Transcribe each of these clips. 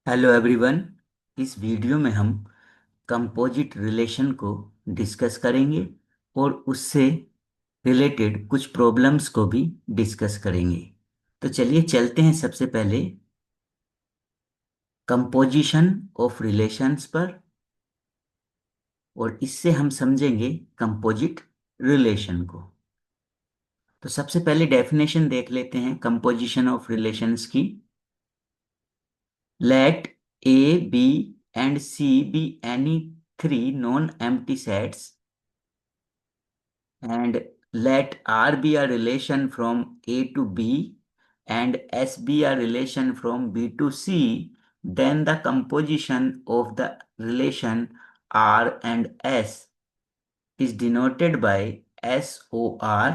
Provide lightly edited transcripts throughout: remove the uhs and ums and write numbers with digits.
Hello everyone. इस video में हम कंपोजिट रिलेशन को डिस्कस करेंगे और उससे रिलेटेड कुछ प्रॉब्लम्स को भी डिस्कस करेंगे। तो चलिए चलते हैं सबसे पहले कंपोजिशन ऑफ रिलेशंस पर, और इससे हम समझेंगे कंपोजिट रिलेशन को। तो सबसे पहले डेफिनेशन देख लेते हैं कंपोजिशन ऑफ रिलेशंस की। Let A, B, and C be any three non-empty sets, and let R be a relation from A to B, and S be a relation from B to C. Then the composition of the relation R and S is denoted by SOR,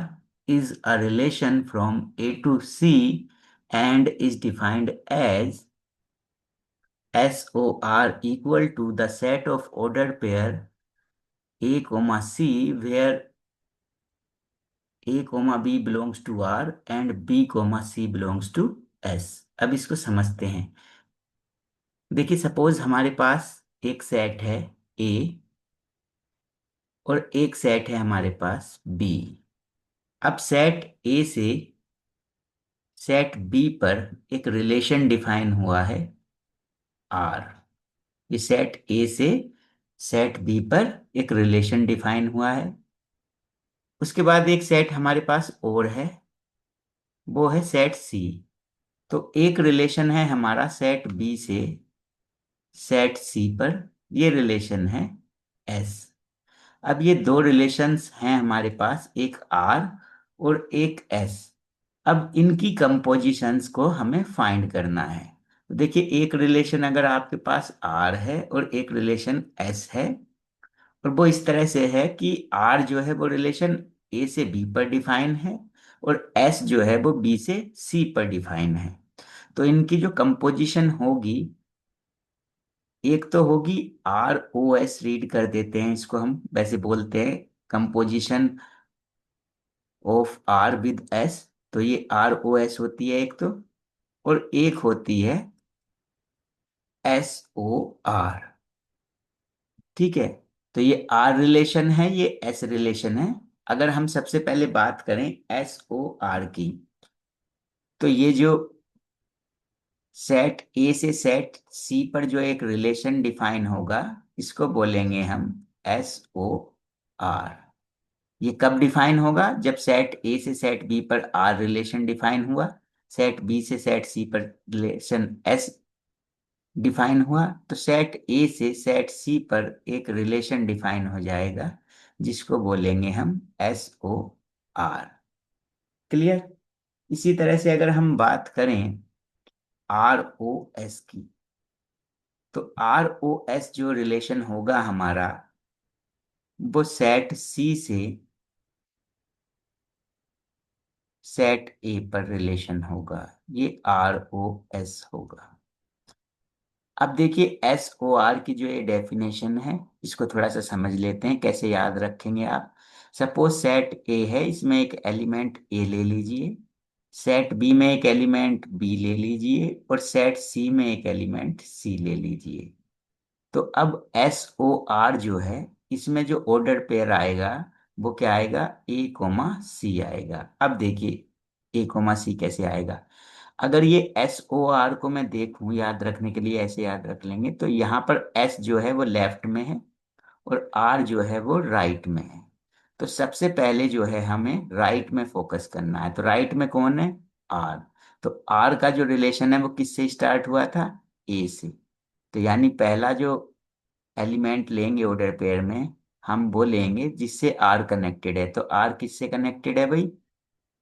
is a relation from A to C, and is defined as SOR equal to the set of ordered pair A, C, where A, B belongs to R and B, C belongs to S। अब इसको समझते हैं। देखिए, suppose हमारे पास एक set है A और एक सेट है हमारे पास B। अब सेट A से सेट B पर एक रिलेशन डिफाइन हुआ है R। ये सेट A से सेट B पर एक रिलेशन डिफाइन हुआ है। उसके बाद एक सेट हमारे पास और है, वो है सेट सी। तो एक रिलेशन है हमारा सेट बी से सेट सी पर, ये रिलेशन है एस। अब ये दो रिलेशंस हैं हमारे पास, एक आर और एक एस। अब इनकी कंपोजिशंस को हमें फाइंड करना है। तो देखिए, एक रिलेशन अगर आपके पास आर है और एक रिलेशन एस है, और वो इस तरह से है कि आर जो है वो रिलेशन ए से बी पर डिफाइन है और एस जो है वो बी से सी पर डिफाइन है। तो इनकी जो कंपोजिशन होगी, एक तो होगी आर ओ एस, रीड कर देते हैं इसको हम, वैसे बोलते हैं composition of R with S. तो ये आर ओ एस होती है एक तो, और एक होती है एस ओ आर। ठीक है। तो ये आर रिलेशन है, ये एस रिलेशन है। अगर हम सबसे पहले बात करें एस ओ आर की, तो ये जो सेट ए से सेट सी पर जो एक रिलेशन डिफाइन होगा, इसको बोलेंगे हम एस ओ आर। ये कब डिफाइन होगा? जब सेट ए से सेट बी पर आर रिलेशन डिफाइन हुआ, सेट बी से सेट सी पर रिलेशन एस डिफाइन हुआ, तो सेट ए से सेट सी पर एक रिलेशन डिफाइन हो जाएगा, जिसको बोलेंगे हम एस ओ आर। क्लियर? इसी तरह से अगर हम बात करें आर ओ एस की, तो आर ओ एस जो रिलेशन होगा हमारा, वो सेट सी से सेट ए पर रिलेशन होगा। ये आर ओ एस होगा। अब देखिए, एस ओ आर की जो ये डेफिनेशन है, इसको थोड़ा सा समझ लेते हैं, कैसे याद रखेंगे आप। सपोज सेट ए है, इसमें एक एलिमेंट ए ले लीजिए, सेट बी में एक एलिमेंट बी ले लीजिए, और सेट सी में एक एलिमेंट सी ले लीजिए। तो अब एस ओ आर जो है, इसमें जो ऑर्डर पेयर आएगा वो क्या आएगा? ए कोमा सी आएगा। अब देखिए, ए कोमा सी कैसे आएगा। अगर ये एस ओ आर को मैं देखूं, याद रखने के लिए ऐसे याद रख लेंगे, तो यहाँ पर एस जो है वो लेफ्ट में है और आर जो है वो राइट में है। तो सबसे पहले जो है हमें राइट में फोकस करना है। तो राइट में कौन है? आर। तो आर का जो रिलेशन है वो किससे स्टार्ट हुआ था? ए से। तो यानी पहला जो एलिमेंट लेंगे ऑर्डर पेयर में, हम वो लेंगे जिससे आर कनेक्टेड है। तो आर किससे कनेक्टेड है भाई?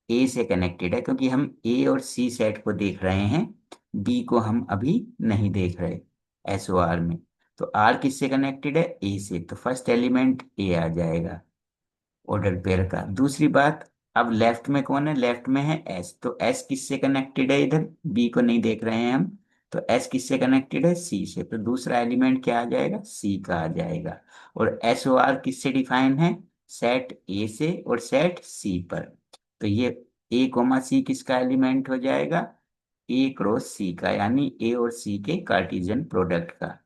ए से कनेक्टेड है, क्योंकि हम ए और सी सेट को देख रहे हैं, बी को हम अभी नहीं देख रहे एस ओ आर में। तो आर किससे कनेक्टेड है? ए से। तो फर्स्ट एलिमेंट ए आ जाएगा ऑर्डर पेयर का। दूसरी बात, अब लेफ्ट में कौन है? लेफ्ट में है एस। तो एस किससे कनेक्टेड है? इधर बी को नहीं देख रहे हैं हम, तो एस किससे कनेक्टेड है? सी से। तो दूसरा एलिमेंट क्या आ जाएगा? सी का आ जाएगा। और एस ओ आर किससे डिफाइन है? सेट ए से और सेट सी पर। तो ये ए कोमा सी किसका एलिमेंट हो जाएगा? ए क्रॉस सी का, यानी ए और सी के कार्टेशियन प्रोडक्ट का।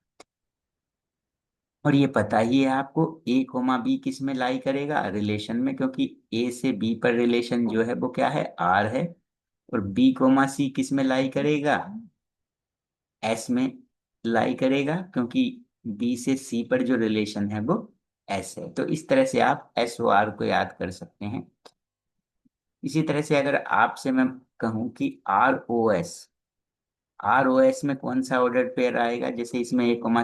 और ये पता ही है आपको, ए कोमा बी किस में लाई करेगा, रिलेशन में, क्योंकि ए से बी पर रिलेशन जो है वो क्या है, आर है। और बी कोमा सी किस में लाई करेगा, एस में लाई करेगा, क्योंकि बी से सी पर जो रिलेशन है वो एस है। तो इस तरह से आप एस ओ आर को याद कर सकते हैं। इसी तरह से अगर आपसे मैं कहूं कि आर ओ एस में कौन सा ऑर्डर पेयर आएगा, जैसे इसमें ए कोमा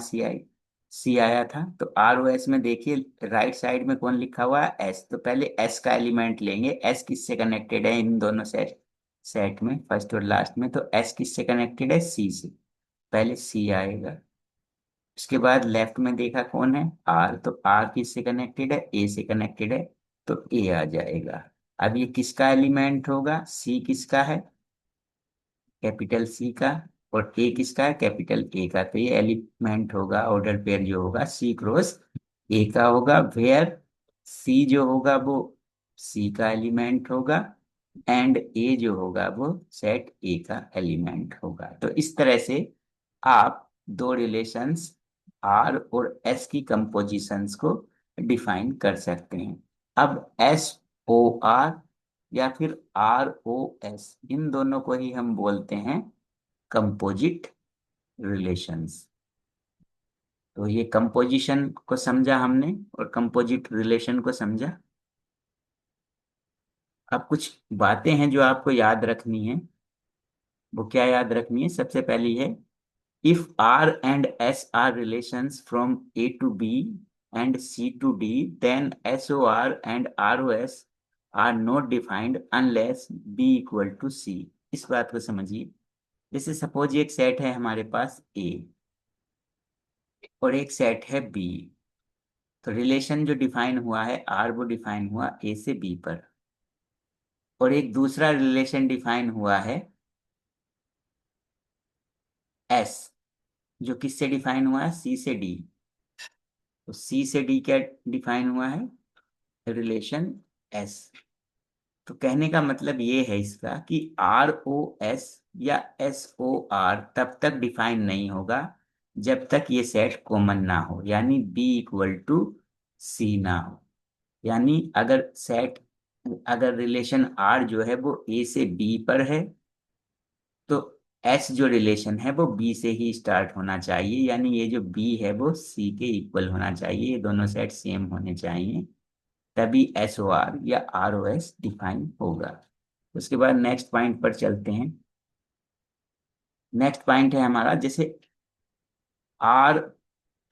सी आया था, तो आर ओ एस में देखिए राइट साइड में कौन लिखा हुआ है, एस। तो पहले एस का एलिमेंट लेंगे, एस किससे कनेक्टेड है इन दोनों सेट में, फर्स्ट और लास्ट में, तो एस किससे कनेक्टेड है, सी से। पहले सी आएगा। उसके बाद लेफ्ट में देखा कौन है, आर, तो आर किससे कनेक्टेड है, ए से कनेक्टेड है, तो ए आ जाएगा। अब ये किसका एलिमेंट होगा, सी किसका है, कैपिटल सी का, और ए किसका है, कैपिटल ए का। तो ये एलिमेंट होगा, ऑर्डर पेयर जो होगा सी क्रॉस ए का होगा, वेयर सी जो होगा वो सी का एलिमेंट होगा, एंड ए जो होगा वो सेट ए का एलिमेंट होगा। तो इस तरह से आप दो रिलेशंस आर और एस की कंपोजिशंस को डिफाइन कर सकते हैं। अब एस ओ आर या फिर आर ओ एस, इन दोनों को ही हम बोलते हैं कंपोजिट रिलेशंस। तो ये कंपोजिशन को समझा हमने और कंपोजिट रिलेशन को समझा। अब कुछ बातें हैं जो आपको याद रखनी है। वो क्या याद रखनी है, सबसे पहली है, if R and S are relations from A to B and C to D, then SOR and ROS are not defined unless B equal to C। इस बात को समझिए। जैसे सपोज एक सेट है हमारे पास A और एक सेट है B। तो रिलेशन जो डिफाइन हुआ है R, वो डिफाइन हुआ A से B पर। और एक दूसरा रिलेशन डिफाइन हुआ है S, जो किससे डिफाइन हुआ है, C से D। तो C से D क्या डिफाइन हुआ है, रिलेशन एस। तो कहने का मतलब ये है इसका कि आर ओ एस या एस ओ आर तब तक डिफाइन नहीं होगा जब तक ये सेट कॉमन ना हो, यानी बी इक्वल टू सी ना हो। यानी अगर रिलेशन आर जो है वो ए से बी पर है, तो एस जो रिलेशन है वो बी से ही स्टार्ट होना चाहिए, यानी ये जो बी है वो सी के इक्वल होना चाहिए, ये दोनों सेट सेम होने चाहिए, तभी एस ओ आर या आर ओ एस डिफाइन होगा। उसके बाद नेक्स्ट पॉइंट पर चलते हैं। नेक्स्ट पॉइंट है हमारा, जैसे आर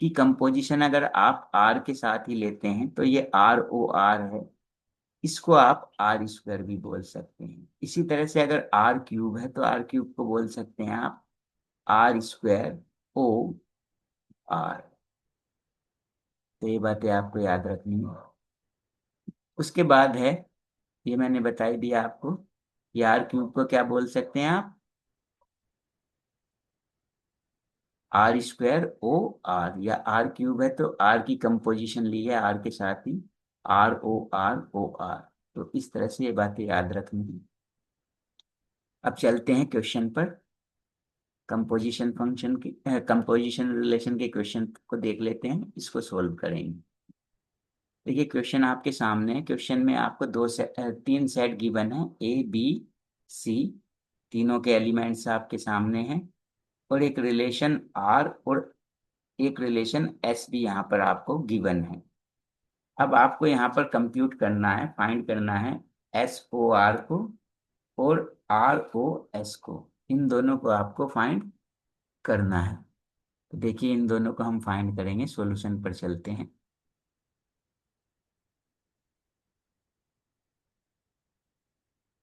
की कंपोजिशन अगर आप आर के साथ ही लेते हैं तो ये आर ओ आर है, इसको आप आर स्क्वायर भी बोल सकते हैं। इसी तरह से अगर आर क्यूब है तो आर क्यूब को बोल सकते हैं आप आर स्क्वायर ओ आर। तो ये बातें आपको याद रखनी है। उसके बाद है, ये मैंने बता ही दिया आपको कि आर क्यूब को क्या बोल सकते हैं आप, आर स्क्वायर ओ आर, या आर क्यूब है तो आर की कंपोजिशन ली है आर के साथ ही, आर ओ आर। तो इस तरह से ये बातें याद रखनी है। अब चलते हैं क्वेश्चन पर। कंपोजिशन रिलेशन के क्वेश्चन को देख लेते हैं, इसको सोल्व करेंगे। देखिए क्वेश्चन आपके सामने है। क्वेश्चन में आपको तीन सेट गिवन है, ए बी सी, तीनों के एलिमेंट्स आपके सामने हैं, और एक रिलेशन आर और एक रिलेशन एस भी यहाँ पर आपको गिवन है। अब आपको यहाँ पर कंप्यूट करना है, फाइंड करना है एस ओ आर को और आर ओ एस को। इन दोनों को आपको फाइंड करना है। तो देखिए इन दोनों को हम फाइंड करेंगे, सॉल्यूशन पर चलते हैं।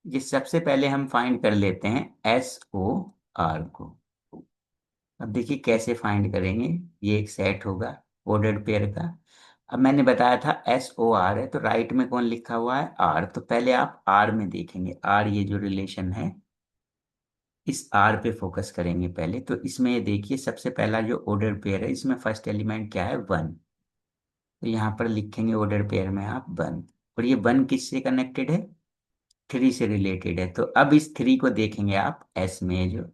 ये सबसे पहले हम फाइंड कर लेते हैं एस ओ आर को। अब देखिए कैसे फाइंड करेंगे। ये एक सेट होगा ऑर्डर्ड पेयर का। अब मैंने बताया था एस ओ आर है, तो राइट में कौन लिखा हुआ है, आर। तो पहले आप आर में देखेंगे, आर ये जो रिलेशन है, इस आर पे फोकस करेंगे पहले। तो इसमें ये देखिए सबसे पहला जो ऑर्डर पेयर है, इसमें फर्स्ट एलिमेंट क्या है, वन। तो यहाँ पर लिखेंगे ऑर्डर पेयर में आप वन। और ये वन किससे कनेक्टेड है, थ्री से रिलेटेड है। तो अब इस थ्री को देखेंगे आप एस में, जो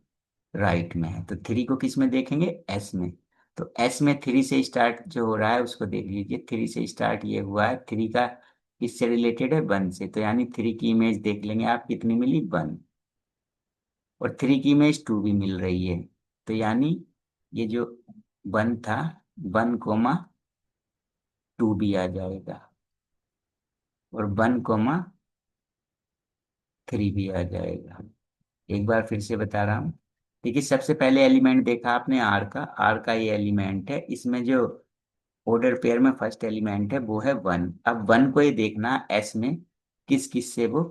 राइट में है, तो थ्री को किस में देखेंगे, एस में। तो एस में थ्री से स्टार्ट जो हो रहा है उसको देख लीजिए, थ्री से स्टार्ट ये हुआ है, थ्री का किससे रिलेटेड है, वन से, तो यानी थ्री की इमेज देख लेंगे आप, कितनी मिली, वन। और थ्री की इमेज टू भी मिल रही है, तो यानी ये जो वन था, वन कोमा टू भी आ जाएगा, और वन कोमा थ्री भी आ जाएगा। एक बार फिर से बता रहा हूँ। देखिए, सबसे पहले एलिमेंट देखा आपने आर का, आर का ये एलिमेंट है, इसमें जो ऑर्डर पेयर में फर्स्ट एलिमेंट है वो है वन। अब वन को ये देखना एस में किस किस से वो,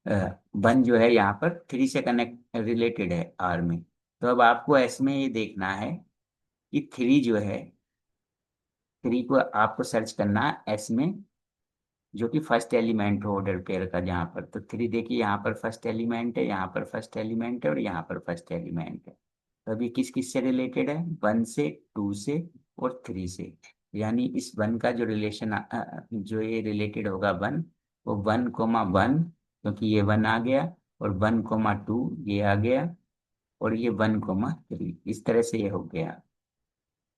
वन जो है यहाँ पर थ्री से कनेक्ट रिलेटेड है आर में। तो अब आपको एस में ये देखना है कि थ्री जो है, थ्री को आपको सर्च करना है एस में, जो कि फर्स्ट एलिमेंट हो ऑर्डर पेयर का जहाँ पर। तो थ्री देखिए, यहाँ पर फर्स्ट एलिमेंट है, यहाँ पर फर्स्ट एलिमेंट है, और यहाँ पर फर्स्ट एलिमेंट है। तो अभी किस किस से रिलेटेड है, वन से, टू से, और थ्री से। यानी इस वन का जो रिलेशन, जो ये रिलेटेड होगा वन, वो वन कोमा वन, क्योंकि ये वन आ गया, और वन कोमा टू ये आ गया, और ये वन कोमा थ्री, इस तरह से ये हो गया।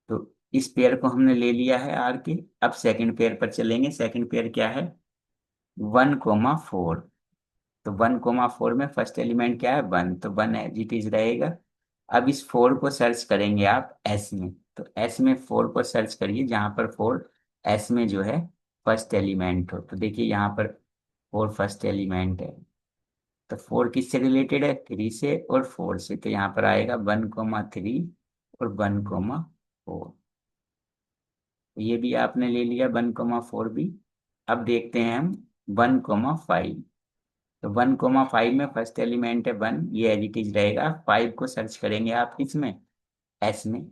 तो इस पेयर को हमने ले लिया है आर के। अब सेकंड पेयर पर चलेंगे। सेकंड पेयर क्या है, वन कोमा फोर। तो वन कोमा फोर में फर्स्ट एलिमेंट क्या है, वन, तो वन एज इट इज रहेगा। अब इस फोर को सर्च करेंगे आप एस में, तो एस में फोर को सर्च करिए, जहां पर फोर एस में जो है फर्स्ट एलिमेंट हो। तो देखिए यहाँ पर फोर फर्स्ट एलिमेंट है, तो फोर किससे रिलेटेड है, थ्री से और फोर से, तो यहाँ पर आएगा वन कोमा थ्री और वन कोमा फोर। ये भी आपने ले लिया, वन कोमा फोर भी। अब देखते हैं हम वन कोमा फाइव। तो वन कोमा फाइव में फर्स्ट एलिमेंट है वन, ये एज इट इज रहेगा। फाइव को सर्च करेंगे आप किसमें, एस में।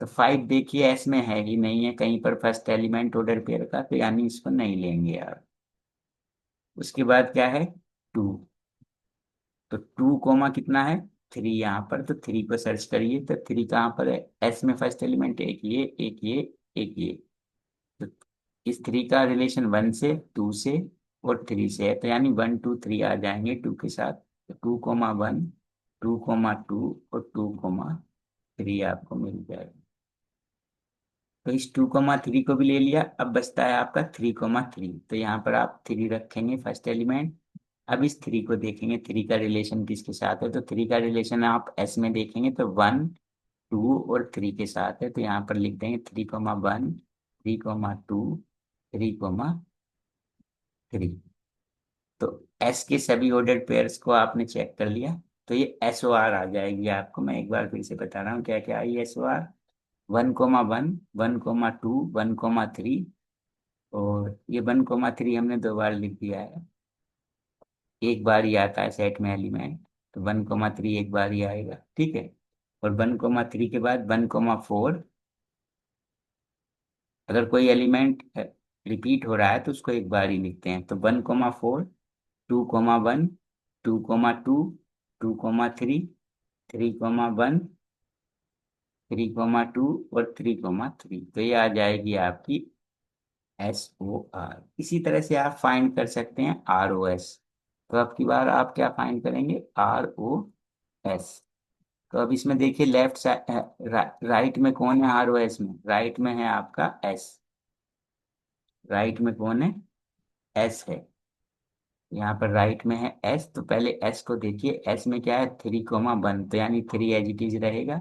तो फाइव देखिए एस में है ही नहीं है कहीं पर फर्स्ट एलिमेंट ऑर्डर पेयर का, तो यानी इसको नहीं लेंगे आप। उसके बाद क्या है, टू। तो टू कोमा कितना है, थ्री, यहाँ पर तो थ्री को सर्च करिए, तो थ्री कहाँ पर है, एस में फर्स्ट एलिमेंट, एक ये, एक ये, एक ये। तो इस थ्री का रिलेशन वन से, टू से, और थ्री से है, तो यानी वन टू थ्री आ जाएंगे टू के साथ। तो two comma one, two comma two, और टू कोमा थ्री आपको मिल जाएगा। तो इस टू कोमा थ्री को भी ले लिया। अब बचता है आपका थ्री कोमा थ्री, तो यहाँ पर आप थ्री रखेंगे फर्स्ट एलिमेंट। अब इस थ्री को देखेंगे, थ्री का रिलेशन किसके साथ है, तो थ्री का रिलेशन आप एस में देखेंगे तो वन, टू और थ्री के साथ है, तो यहाँ पर लिख देंगे three comma one, three comma two, three comma three. तो एस के सभी ऑर्डर पेयर्स को आपने चेक कर लिया, तो ये एस ओ आर आ जाएगी आपको। मैं एक बार फिर से बता रहा हूँ क्या क्या I S O R, one comma one, one comma two, one comma three, और ये वन कोमा थ्री हमने दो बार लिख दिया है, एक बार ही आता है सेट में एलिमेंट, तो वन कोमा थ्री एक बार ही आएगा, ठीक है। और वन कोमा थ्री के बाद वन कोमा फोर, अगर कोई एलिमेंट रिपीट हो रहा है तो उसको एक बार ही लिखते हैं, तो one comma four, two comma one, two comma two, two comma three, three comma one, three comma two, और थ्री कोमा थ्री। तो ये आ जाएगी आपकी एस ओ आर। इसी तरह से आप फाइंड कर सकते हैं आर ओ एस। तो अब की बार आप क्या फाइंड करेंगे, आर ओ एस। तो अब इसमें देखिए लेफ्ट साइड, राइट में कौन है आर ओ एस में, राइट में है आपका एस। राइट में कौन है, एस है। यहाँ पर राइट में है एस, तो पहले एस को देखिए, एस में क्या है, थ्री कोमा वन, तो यानी थ्री एज इट इज रहेगा।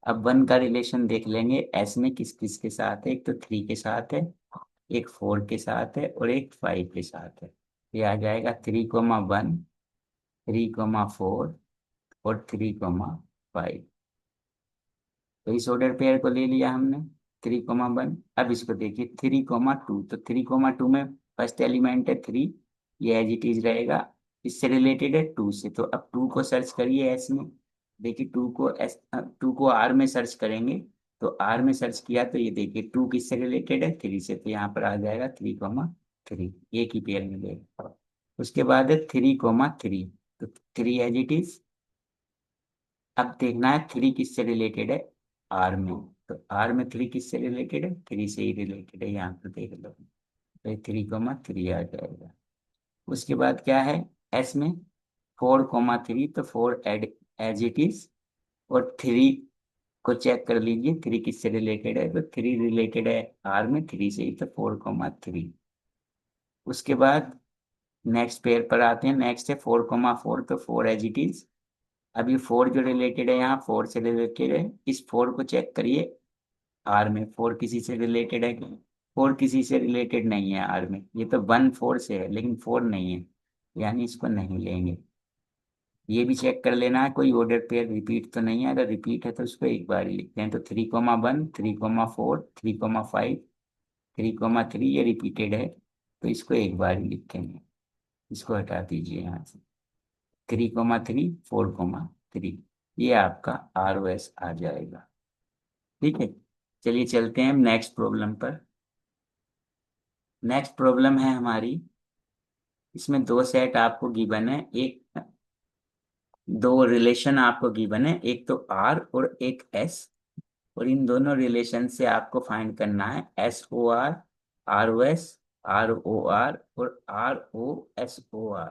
अब वन का रिलेशन देख लेंगे एस में किस किस के साथ है, एक तो थ्री के साथ है, एक फोर के साथ है, और एक फाइव के साथ है। ये आ जाएगा three comma one, three comma four, और थ्री कोमा फाइव। तो इस ऑर्डर पेयर को ले लिया हमने, थ्री कोमा वन। अब इसको देखिए थ्री कोमा टू, तो थ्री कोमा टू में फर्स्ट एलिमेंट है थ्री, ये एज इट इज रहेगा। इससे रिलेटेड है टू से, तो अब टू को सर्च करिए एस में। देखिए टू को एस, टू को आर में सर्च करेंगे, तो आर में सर्च किया तो ये देखिए टू किससे रिलेटेड है, थ्री से, तो यहाँ पर आ जाएगा थ्री कोमा थ्री, एक ही पेयर मिलेगा। उसके बाद है थ्री कोमा थ्री, तो थ्री एज इट इज। अब देखना है थ्री किससे रिलेटेड है, आर में। तो आर में थ्री किससे रिलेटेड है, थ्री से ही रिलेटेड है, यहाँ पर देख लो, तो थ्री कोमा थ्री आ जाएगा। उसके बाद क्या है, एस में फोर कोमा थ्री, तो four add as it is. और थ्री को चेक कर लीजिए, थ्री किससे रिलेटेड है, तो थ्री रिलेटेड है आर में थ्री से ही, तो 4,3। उसके बाद नेक्स्ट पेयर पर आते हैं, नेक्स्ट है 4,4, तो फोर एज इट इज। अब ये फोर जो रिलेटेड है यहाँ, फोर से रिलेटेड है, इस फोर को चेक करिए आर में, फोर किसी से रिलेटेड है क्या? फोर किसी से रिलेटेड नहीं है आर में, ये तो वन फोर से है लेकिन फोर नहीं है, यानी इसको नहीं लेंगे। ये भी चेक कर लेना है कोई ऑर्डर पेयर रिपीट तो नहीं है, अगर रिपीट है तो उसको एक बार ही लिखते हैं, तो 3,1, 3,4, 3,5, 3,3 ये रिपीटेड है, तो इसको एक बार ही लिखेंगे। इसको हटा दीजिए यहाँ से, 3,3, 4,3, ये आपका ROS आ जाएगा। ठीक है, चलिए चलते हैं नेक्स्ट प्रॉब्लम पर। नेक्स्ट प्रॉब्लम है हमारी, इसमें दो सेट आपको गिवन है, एक दो रिलेशन आपको गिवन है, एक तो आर और एक एस, और इन दोनों रिलेशन से आपको फाइंड करना है SOR, ROS, ROR और ROSOR।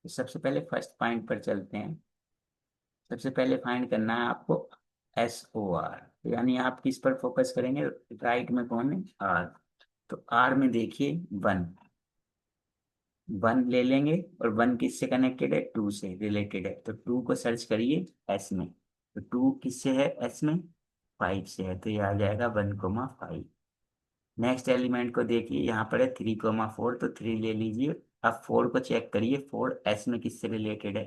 तो सबसे पहले फर्स्ट पॉइंट पर चलते हैं। सबसे पहले फाइंड करना है आपको SOR, यानी आप किस पर फोकस करेंगे, राइट में कौन है, आर। तो आर में देखिए वन, वन ले लेंगे, और वन किससे कनेक्टेड है, टू से रिलेटेड है, तो टू को सर्च करिए एस में, तो टू किससे है एस में, फाइव से है, तो ये आ जाएगा 1,5। नेक्स्ट एलिमेंट को देखिए, यहाँ पर है 3,4, तो थ्री ले लीजिए। अब फोर को चेक करिए, फोर एस में किससे रिलेटेड है,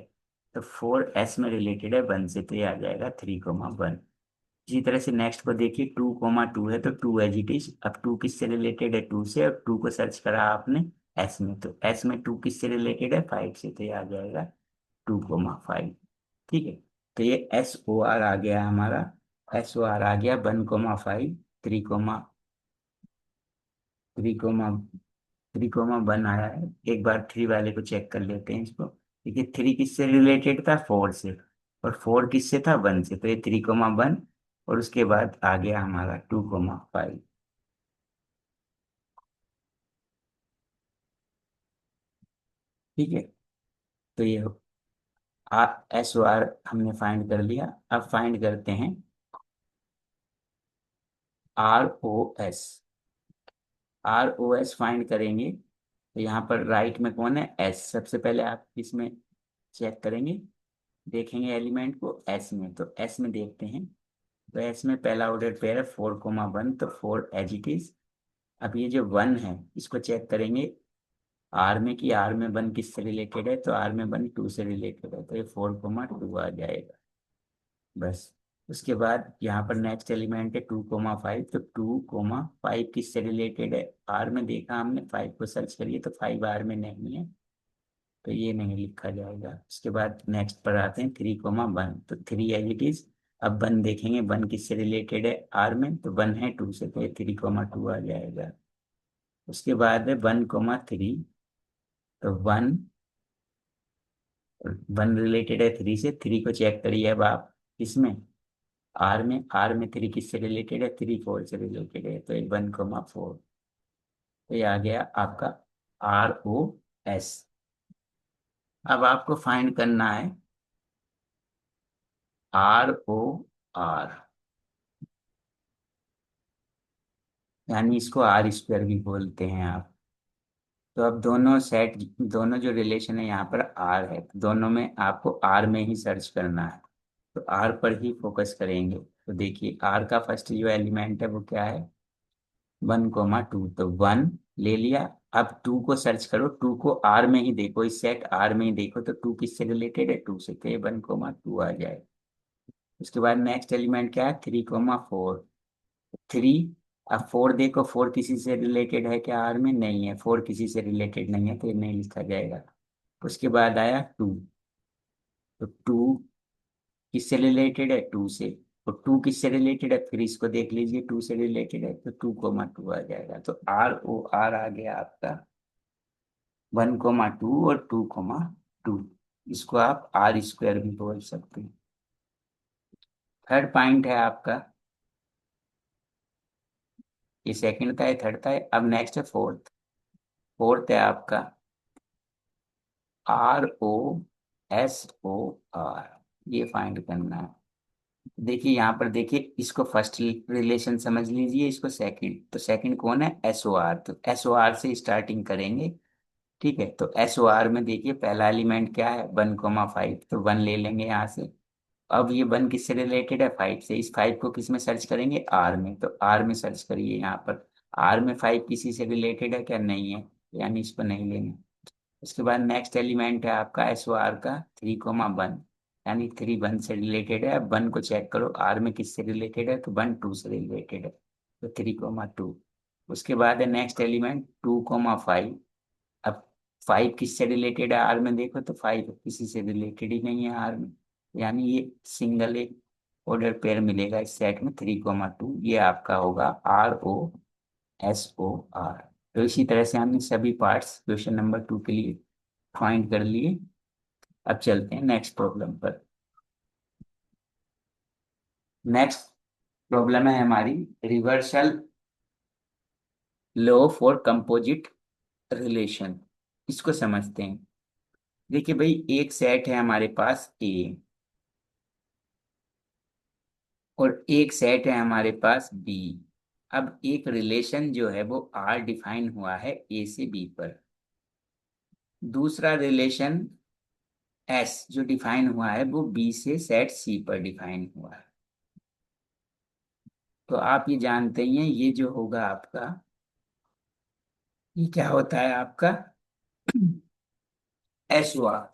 तो फोर एस में रिलेटेड है वन से, तो ये आ जाएगा 3,1। इसी तरह से नेक्स्ट को देखिए, 2,2 है, तो टू एज इट इज। अब टू किससे रिलेटेड है, टू से, और टू को सर्च करा आपने एस में, तो एस में टू किससे रिलेटेड है, फाइव से, तो ये आ जाएगा 2,5। ठीक है, तो ये SOR आ गया हमारा, SOR आ गया 1,5, 3, 3,1 आया है। एक बार थ्री वाले को चेक कर लेते हैं इसको। देखिए थ्री किससे रिलेटेड था, फोर से, और फोर किससे था, वन से, तो ये 3,1, और उसके बाद आ गया हमारा 2,5। ठीक है, तो ये SOR हमने फाइंड कर लिया। अब फाइंड करते हैं ROS। ROS फाइंड करेंगे, तो यहाँ पर राइट में कौन है, एस। सबसे पहले आप इसमें चेक करेंगे, देखेंगे एलिमेंट को एस में, तो एस में देखते हैं, तो एस में पहला ऑर्डर पेयर है 4,1, तो फोर एज इट इज। अब ये जो वन है इसको चेक करेंगे आर में, कि आर में वन किससे रिलेटेड है, तो आर में वन टू से रिलेटेड है, तो ये 4,2 आ जाएगा बस। उसके बाद यहाँ पर नेक्स्ट एलिमेंट है 2,5, तो 2,5 किससे रिलेटेड है, आर में देखा हमने, फाइव को सर्च करिए, तो फाइव आर में नहीं है, तो ये नहीं लिखा जाएगा। उसके बाद नेक्स्ट पर आते हैं 3,1, तो थ्री एज इट इज। अब वन देखेंगे, वन किससे रिलेटेड है आर में, तो वन है टू से, तो ये 3,2 आ जाएगा। उसके बाद है 1,3, तो वन, वन रिलेटेड है थ्री से, थ्री को चेक करिए अब आप इसमें, आर में थ्री किससे रिलेटेड है, थ्री फोर से रिलेटेड है, तो ये 1,4, तो ये आ गया आपका ROS। अब आपको फाइंड करना है ROR, यानी इसको आर स्क्वायर भी बोलते हैं आप। तो अब दोनों सेट, दोनों जो रिलेशन है यहाँ पर आर है, तो दोनों में आपको आर में ही सर्च करना है, तो आर पर ही फोकस करेंगे। तो देखिए आर का फर्स्ट जो एलिमेंट है वो क्या है, 1,2, तो वन ले लिया। अब टू को सर्च करो, टू को आर में ही देखो, इस सेट आर में ही देखो, तो टू किससे रिलेटेड है, टू से, तो ये 1,2 आ जाए। उसके बाद नेक्स्ट एलिमेंट क्या है, 3,4, थ्री। अब फोर देखो, फोर किसी से रिलेटेड है क्या, आर में नहीं है, फोर किसी से रिलेटेड नहीं है, तो ये नहीं लिखा जाएगा। उसके बाद आया टू, तो टू किससे रिलेटेड है, टू से, तो टू किससे रिलेटेड है, फिर इसको देख लीजिए, टू से रिलेटेड है, तो 2,2 आ जाएगा। तो ROR आ गया आपका 1,2 और 2,2। इसको आप आर स्क्वायर भी बोल सकते हैं। थर्ड पॉइंट है आपका, ये सेकंड था, ये थर्ड था, अब नेक्स्ट है फोर्थ। फोर्थ है आपका ROSOR। ये फाइंड करना है। देखिए यहाँ पर देखिए, इसको फर्स्ट रिलेशन समझ लीजिए, इसको सेकंड। तो सेकंड कौन है? एस ओ आर। तो एस ओ आर से स्टार्टिंग करेंगे। ठीक है, तो एस ओ आर में देखिए पहला एलिमेंट क्या है? 1,5। तो 1 ले लेंगे यहाँ से। अब ये 1 किससे रिलेटेड है? 5 से। इस 5 को किस में सर्च करेंगे? आर में। तो आर में सर्च करिए यहाँ पर। आर में 5 किसी से रिलेटेड है क्या? नहीं है, यानी इसको नहीं लेना। उसके बाद नेक्स्ट एलिमेंट है आपका एस ओ आर का 3,1, यानी 3 1 से रिलेटेड है। अब 1 को चेक करो आर में किससे रिलेटेड है, तो 1 2 से रिलेटेड है, तो 3,2। उसके बाद है नेक्स्ट एलिमेंट 2,5। अब 5 किससे रिलेटेड है आर में? देखो तो 5 किसी से रिलेटेड ही नहीं है आर में, यानी ये सिंगल एक ऑर्डर पेयर मिलेगा इस सेट में। 3,2 ये आपका होगा ROSOR। तो इसी तरह से हमने सभी पार्ट्स क्वेश्चन नंबर 2 के लिए फाइंड कर लिए। अब चलते हैं नेक्स्ट प्रॉब्लम पर। नेक्स्ट प्रॉब्लम है हमारी reversal law for composite relation. इसको समझते हैं। देखिए भाई, एक सेट है हमारे पास ए, और एक सेट है हमारे पास बी। अब एक रिलेशन जो है वो आर डिफाइन हुआ है ए से बी पर। दूसरा रिलेशन एस जो डिफाइन हुआ है वो बी से सेट सी पर डिफाइन हुआ है। तो आप ये जानते ही हैं, ये जो होगा आपका, ये क्या होता है आपका? S O R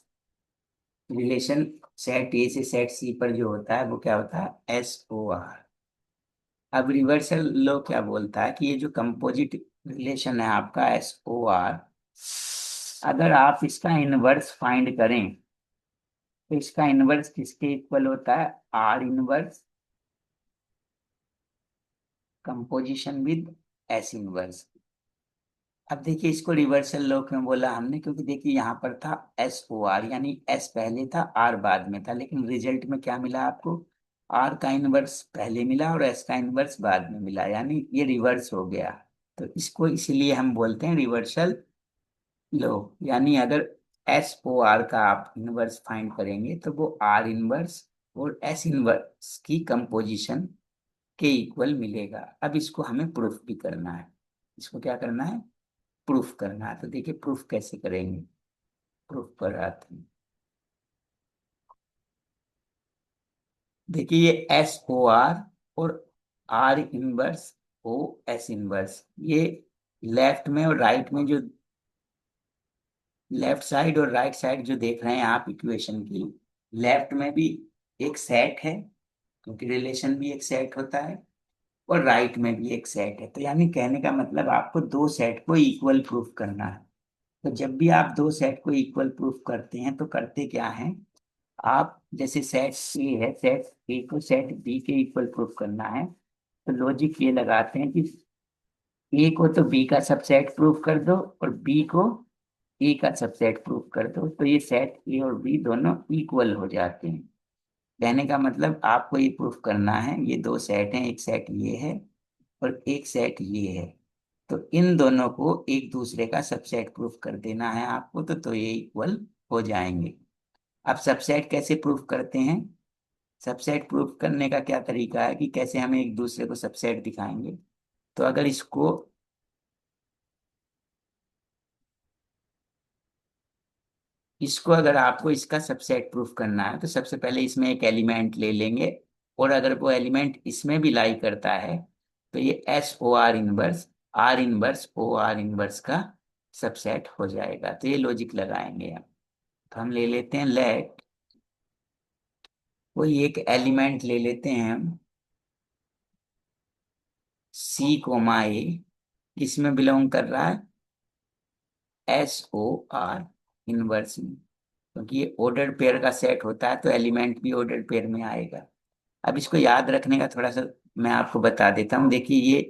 relation set A से सेट सी पर जो होता है वो क्या होता है? SOR। अब रिवर्सल लॉ क्या बोलता है कि ये जो कंपोजिट रिलेशन है आपका SOR, अगर आप इसका इनवर्स फाइंड करें तो इसका इनवर्स किसके इक्वल होता है? R inverse composition with S inverse. अब देखिए, इसको रिवर्सल लॉ क्यों बोला हमने? क्योंकि देखिए यहाँ पर था SOR, यानी S पहले था R बाद में था, लेकिन रिजल्ट में क्या मिला आपको? R का इनवर्स पहले मिला और S का इनवर्स बाद में मिला, यानी ये रिवर्स हो गया। तो इसको इसीलिए हम बोलते हैं रिवर्सल लॉ। यानी अगर SOR का आप इनवर्स फाइंड करेंगे तो वो R इनवर्स और S इनवर्स की कंपोजिशन के इक्वल मिलेगा। अब इसको हमें प्रूफ भी करना है। इसको क्या करना है? प्रूफ करना है। तो देखिए प्रूफ कैसे करेंगे, प्रूफ पर आते हैं। देखिए ये SOR और R इनवर्स OS इनवर्स, ये लेफ्ट में और राइट में जो, लेफ्ट साइड और राइट साइड जो देख रहे हैं आप इक्वेशन की, लेफ्ट में भी एक सेट है, क्योंकि रिलेशन भी एक सेट होता है, और राइट में भी एक सेट है। तो यानी कहने का मतलब आपको दो सेट को इक्वल प्रूफ करना है। तो जब भी आप दो सेट को इक्वल प्रूफ करते हैं तो करते क्या हैं आप? जैसे सेट ए है, सेट ए को सेट बी के इक्वल प्रूफ करना है, तो लॉजिक ये लगाते हैं कि ए को तो बी का सबसेट प्रूफ कर दो और बी को ए का सबसेट प्रूफ कर दो, तो ये सेट ए और बी दोनों इक्वल हो जाते हैं। कहने का मतलब आपको ये प्रूफ करना है, ये दो सेट हैं, एक सेट ये है और एक सेट ये है, तो इन दोनों को एक दूसरे का सबसेट प्रूफ कर देना है आपको, तो ये इक्वल हो जाएंगे। अब सबसेट कैसे प्रूफ करते हैं? सबसेट प्रूफ करने का क्या तरीका है कि कैसे हमें एक दूसरे को सबसेट दिखाएंगे? तो अगर इसको अगर आपको इसका सबसेट प्रूफ करना है तो सबसे पहले इसमें एक एलिमेंट ले लेंगे, और अगर वो एलिमेंट इसमें भी लाई करता है तो ये SOR inverse R inverse OR inverse का सबसेट हो जाएगा। तो ये लॉजिक लगाएंगे हम। तो हम ले लेते हैं लेट, कोई एक एलिमेंट ले लेते हैं हम C, किसमें बिलोंग कर रहा है? SOR इनवर्स में, क्योंकि ये ऑर्डर पेयर का सेट होता है तो एलिमेंट भी ऑर्डर पेयर में आएगा। अब इसको याद रखने का थोड़ा सा मैं आपको बता देता हूँ। देखिए ये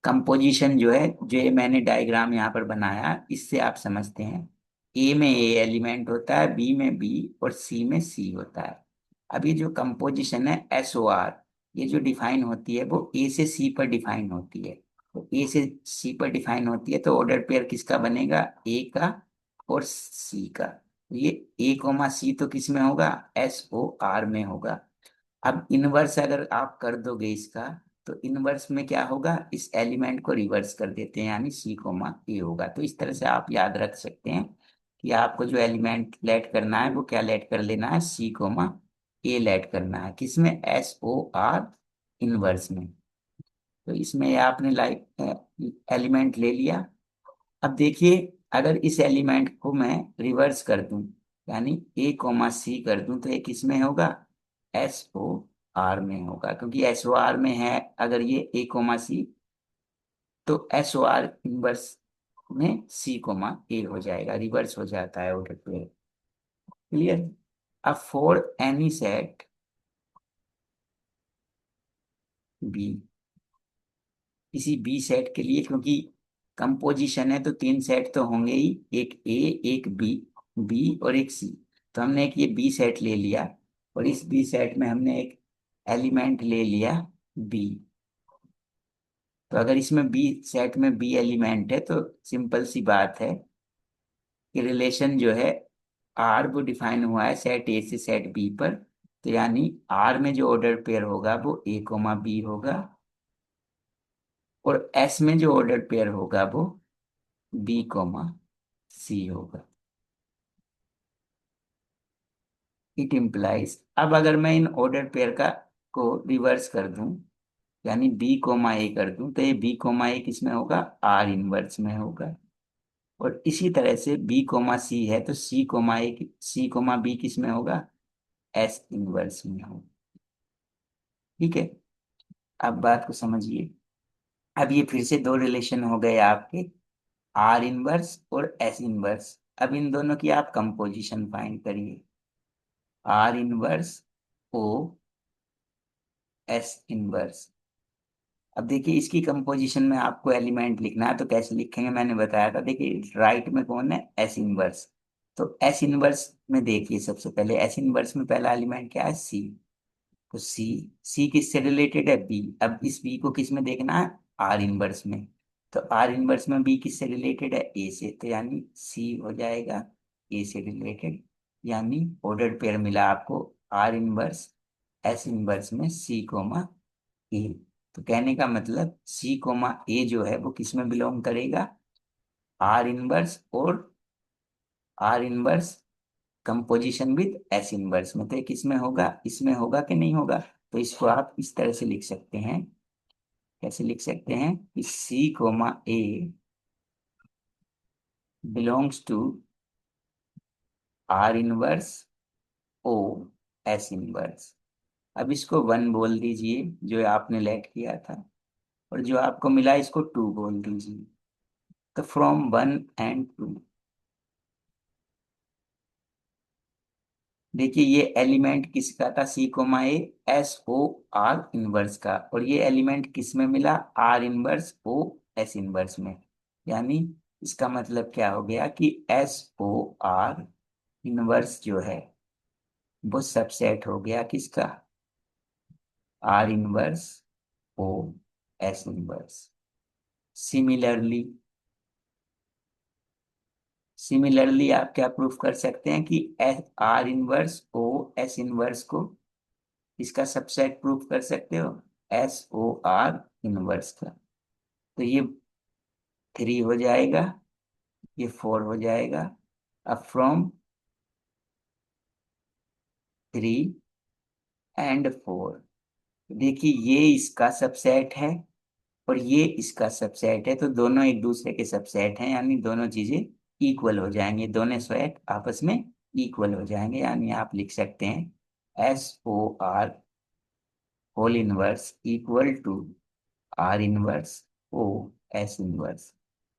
कंपोजिशन जो है, जो ये मैंने डायग्राम यहाँ पर बनाया, इससे आप समझते हैं। ए में ए एलिमेंट होता है, बी में बी और सी में सी होता है। अब ये जो कंपोजिशन है SOR, ये जो डिफाइन होती है वो ए से सी पर डिफाइन होती है। तो ए से सी पर डिफाइन होती है तो ऑर्डर पेयर किसका बनेगा? ए का और सी का। ये ए कोमा सी तो किस में होगा, एस ओ आर में होगा। अब इनवर्स अगर आप कर दोगे इसका, तो इनवर्स में क्या होगा, इस एलिमेंट को रिवर्स कर देते हैं, यानी सी कोमा ए होगा। तो इस तरह से आप याद रख सकते हैं कि आपको जो एलिमेंट लेट करना है वो क्या लेट कर लेना है, सी कोमा ए लेट करना है, किसमें, एस ओ आर इनवर्स में। तो इसमें आपने लाइक एलिमेंट ले लिया। अब देखिए, अगर इस एलिमेंट को मैं रिवर्स कर दूं, यानी ए कोमा सी कर दूं, तो ये किस में होगा, एस ओ आर में होगा, क्योंकि एस ओ आर में है अगर ये ए कोमा सी, तो एस ओ आर इनवर्स में सी कोमा ए हो जाएगा, रिवर्स हो जाता है ऑर्डर पे। क्लियर। अब फॉर एनी सेट बी, किसी बी सेट के लिए, क्योंकि कंपोजिशन है तो तीन सेट तो होंगे ही, एक ए, एक बी, बी और एक सी। तो हमने एक ये बी सेट ले लिया, और इस बी सेट में हमने एक एलिमेंट ले लिया बी। तो अगर इसमें बी सेट में बी एलिमेंट है, तो सिंपल सी बात है कि रिलेशन जो है आर वो डिफाइन हुआ है सेट ए से सेट बी पर। तो यानी आर में जो ऑर्डर पेयर होगा वो ए कोमा बी होगा, और एस में जो ऑर्डर पेयर होगा वो बी कोमा सी होगा। इट इम्प्लाइज, अब अगर मैं इन ऑर्डर पेयर का को रिवर्स कर दूं, यानी बी कोमा ए कर दूं, तो ये बी कोमा ए किस में होगा, आर इनवर्स में होगा। और इसी तरह से बी कोमा सी है, तो सी कोमा ए, सी कोमा बी किस में होगा, एस इनवर्स में होगा। ठीक है। अब बात को समझिए। अब ये फिर से दो रिलेशन हो गए आपके, आर इनवर्स और एस इनवर्स। अब इन दोनों की आप कंपोजिशन फाइंड करिए, आर इनवर्स ओ एस इनवर्स। अब देखिए, इसकी कंपोजिशन में आपको एलिमेंट लिखना है, तो कैसे लिखेंगे मैंने बताया था। देखिए, राइट में कौन है, एस इनवर्स। तो एस इनवर्स में देखिए, सबसे पहले एस इनवर्स में पहला एलिमेंट क्या है, सी। तो सी, सी किससे रिलेटेड है, बी। अब इस बी को किस में देखना है, आर इनवर्स में। तो आर इनवर्स में बी किससे रिलेटेड है, ए से, तो यानी सी हो जाएगा ए से रिलेटेड। यानी ऑर्डर पेयर मिला आपको, आर इनवर्स एस इनवर्स में सी कोमा ए। तो कहने का मतलब सी कोमा ए जो है वो किस में बिलोंग करेगा, आर इनवर्स और are inverse composition with S inverse में। तो ये किस में होगा, इसमें होगा कि नहीं होगा। तो इसको आप इस तरह से लिख सकते हैं, कैसे लिख सकते हैं कि c comma a belongs to R inverse O S inverse. अब इसको वन बोल दीजिए जो आपने लेट किया था, और जो आपको मिला इसको टू बोल दीजिए। तो फ्रॉम वन एंड टू, देखिए ये एलिमेंट किसका था, c comma a S O R inverse का, और ये एलिमेंट किस में मिला, आर इनवर्स ओ एस इनवर्स में। यानी इसका मतलब क्या हो गया कि एस ओ आर इनवर्स जो है वो सबसेट हो गया किसका, आर इनवर्स ओ एस इनवर्स। सिमिलरली, सिमिलरली आप क्या प्रूफ कर सकते हैं कि एस आर इनवर्स ओ एस इनवर्स को इसका सबसेट प्रूफ कर सकते हो, एस ओ आर इनवर्स का। तो ये थ्री हो जाएगा, ये फोर हो जाएगा। अब फ्रॉम थ्री एंड फोर, देखिए ये इसका सबसेट है और ये इसका सबसेट है, तो दोनों एक दूसरे के सबसेट हैं, यानी दोनों चीजें इक्वल हो जाएंगे, दोनों सेट आपस में इक्वल हो जाएंगे। यानी आप लिख सकते हैं S O R whole inverse equal to R inverse O S inverse.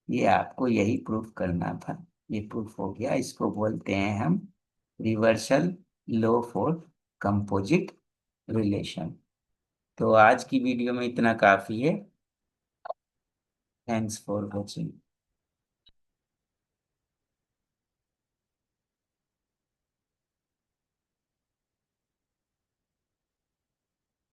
ये आपको यही प्रूफ करना था, ये प्रूफ हो गया। इसको बोलते हैं हम reversal law for composite relation. तो आज की वीडियो में इतना काफी है। Thanks for watching.